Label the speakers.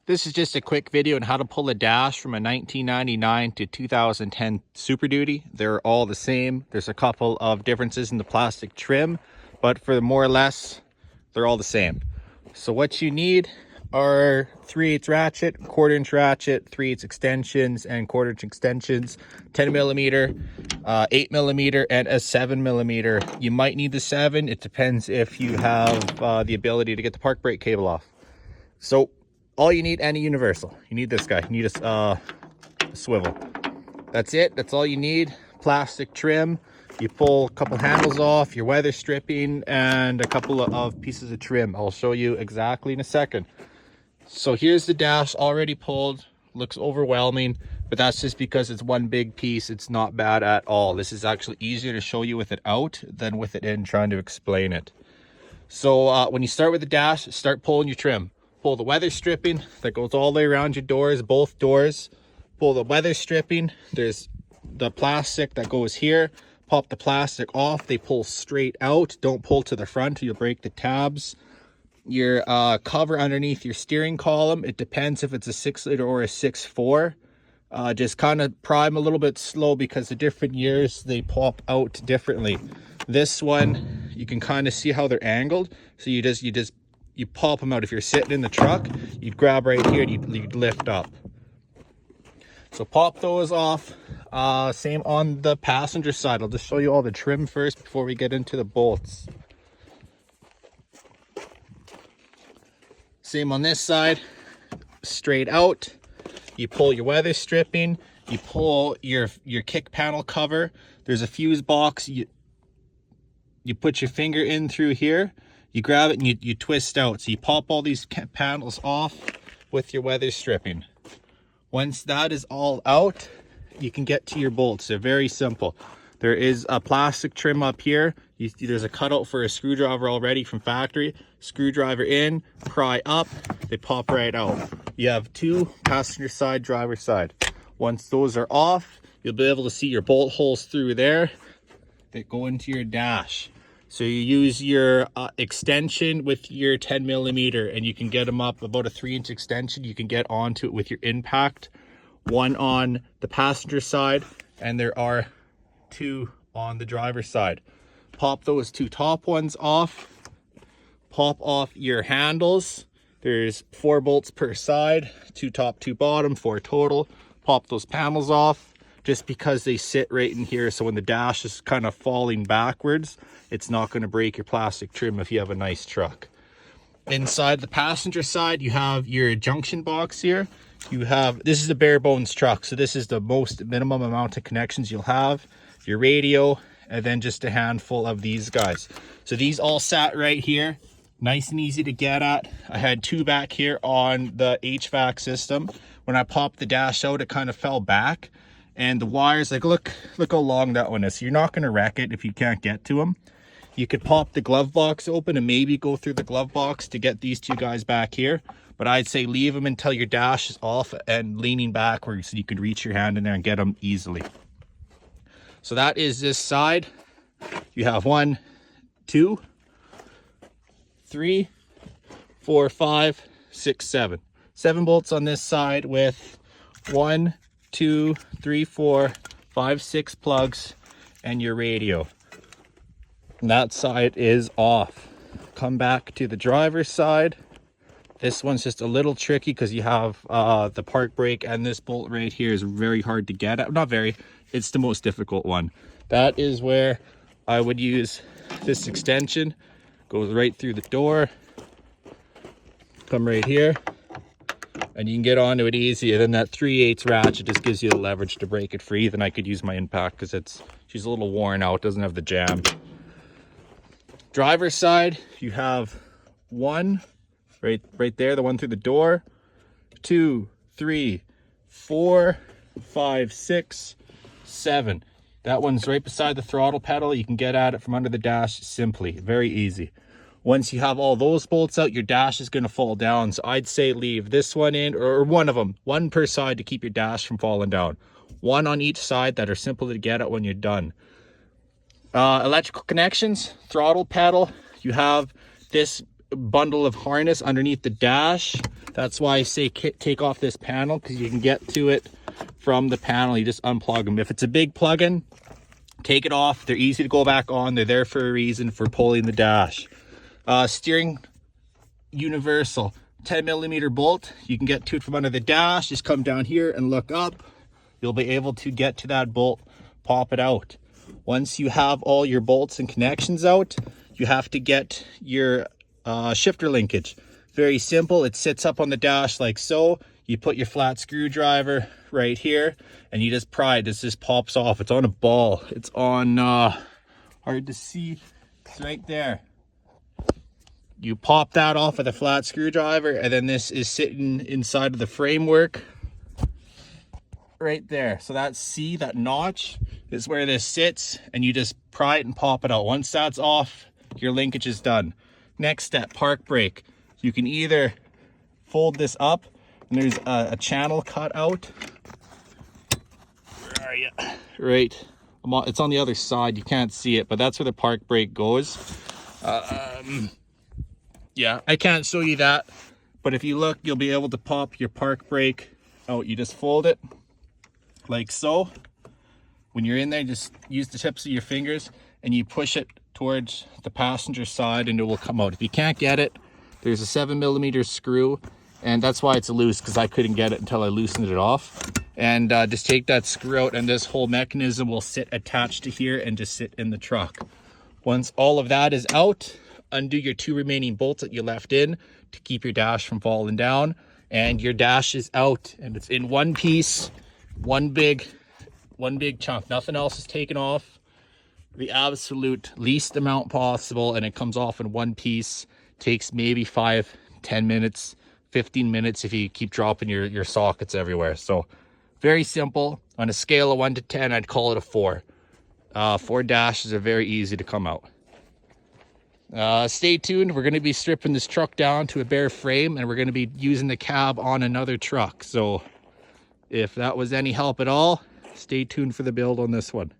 Speaker 1: This is just a quick video on how to pull a dash from a 1999 to 2010 Super Duty. They're all the same. There's a couple of differences in the plastic trim, but for more or less, they're all the same. So what you need are 3/8 ratchet, 1/4 inch ratchet, 3/8 extensions and 1/4 inch extensions, 10 millimeter, 8 millimeter, and a 7 millimeter. You might need the 7. It depends if you have the ability to get the park brake cable off. So all you need, and a universal. You need this guy. You need a swivel. That's it. That's all you need. Plastic trim. You pull a couple handles off, your weather stripping, and a couple of pieces of trim. I'll show you exactly in a second. So here's the dash already pulled. Looks overwhelming, but that's just because it's one big piece. It's not bad at all. This is actually easier to show you with it out than with it in, trying to explain it. So when you start with the dash, start pulling your trim. Pull the weather stripping that goes all the way around your doors, both doors. Pull the weather stripping. There's the plastic that goes here. Pop the plastic off. They pull straight out. Don't pull to the front, you'll break the tabs. Your cover underneath your steering column, it depends if it's a 6-liter or a 6.4. Just kind of pry them a little bit slow because the different years they pop out differently. This one, you can kind of see how they're angled. So you pop them out. If you're sitting in the truck, you'd grab right here and you'd lift up. So pop those off. Same on the passenger side. I'll just show you all the trim first before we get into the bolts. Same on this side. Straight out. You pull your weather stripping. You pull your kick panel cover. There's a fuse box. You put your finger in through here. You grab it and you twist out. So you pop all these panels off with your weather stripping. Once that is all out, you can get to your bolts. They're very simple. There is a plastic trim up here. There's a cutout for a screwdriver already from factory. Screwdriver in, pry up, they pop right out. You have two, passenger side, driver side. Once those are off, you'll be able to see your bolt holes through there that go into your dash. So you use your extension with your 10 millimeter, and you can get them up about a 3-inch extension. You can get onto it with your impact. One on the passenger side, and there are two on the driver's side. Pop those two top ones off. Pop off your handles. There's 4 bolts per side, 2 top, 2 bottom, 4 total. Pop those panels off, just because they sit right in here. So when the dash is kind of falling backwards, it's not going to break your plastic trim if you have a nice truck. Inside the passenger side, you have your junction box here. This is a bare bones truck, so this is the most minimum amount of connections you'll have. Your radio, and then just a handful of these guys. So these all sat right here, nice and easy to get at. I had 2 back here on the HVAC system. When I popped the dash out, it kind of fell back, and the wires, like look how long that one is. So you're not going to wreck it if you can't get to them. You could pop the glove box open and maybe go through the glove box to get these 2 guys back here, but I'd say leave them until your dash is off and leaning backwards so you could reach your hand in there and get them easily. So that is this side. You have 1, 2, 3, 4, 5, 6, 7. 7 bolts on this side with 1, 2, 3, 4, 5, 6 plugs and your radio. And that side is off. Come back to the driver's side. This one's just a little tricky because you have the park brake, and this bolt right here is very hard to get at. Not very, it's the most difficult one. That is where I would use this extension. Goes right through the door. Come right here. And you can get onto it easy. And then that 3/8 ratchet just gives you the leverage to break it free. Then I could use my impact because she's a little worn out, doesn't have the jam. Driver's side, you have 1 right there, the one through the door, 2, 3, 4, 5, 6, 7. That one's right beside the throttle pedal. You can get at it from under the dash simply, very easy. Once you have all those bolts out, your dash is going to fall down. So I'd say leave this one in, or one of them, 1 per side to keep your dash from falling down. 1 on each side that are simple to get at when you're done. Electrical connections, throttle pedal. You have this bundle of harness underneath the dash. That's why I say take off this panel, because you can get to it from the panel. You just unplug them. If it's a big plug-in, take it off. They're easy to go back on. They're there for a reason, for pulling the dash. Steering universal, 10mm bolt. You can get to it from under the dash. Just come down here and look up. You'll be able to get to that bolt, pop it out. Once you have all your bolts and connections out, you have to get your shifter linkage. Very simple. It sits up on the dash like so. You put your flat screwdriver right here and you just pry it. This just pops off. It's on a ball. It's on, hard to see. It's right there. You pop that off with a flat screwdriver, and then this is sitting inside of the framework right there. So that's C, that notch is where this sits, and you just pry it and pop it out. Once that's off, your linkage is done. Next step, park brake. You can either fold this up, and there's a channel cut out. Where are you? Right, it's on the other side. You can't see it, but that's where the park brake goes. Yeah, I can't show you that, but if you look, you'll be able to pop your park brake out. You just fold it like so. When you're in there, just use the tips of your fingers and you push it towards the passenger side and it will come out. If you can't get it, there's a 7mm screw, and that's why it's loose, because I couldn't get it until I loosened it off. And just take that screw out, and this whole mechanism will sit attached to here and just sit in the truck. Once all of that is out, undo your 2 remaining bolts that you left in to keep your dash from falling down, and your dash is out, and it's in one piece, one big chunk. Nothing else is taken off. The absolute least amount possible, and it comes off in one piece. Takes maybe 5-10 minutes, 15 minutes if you keep dropping your sockets everywhere. So very simple. On a scale of 1 to 10, I'd call it a 4. 4 dashes are very easy to come out. Stay tuned. We're going to be stripping this truck down to a bare frame, and we're going to be using the cab on another truck. So if that was any help at all, stay tuned for the build on this one.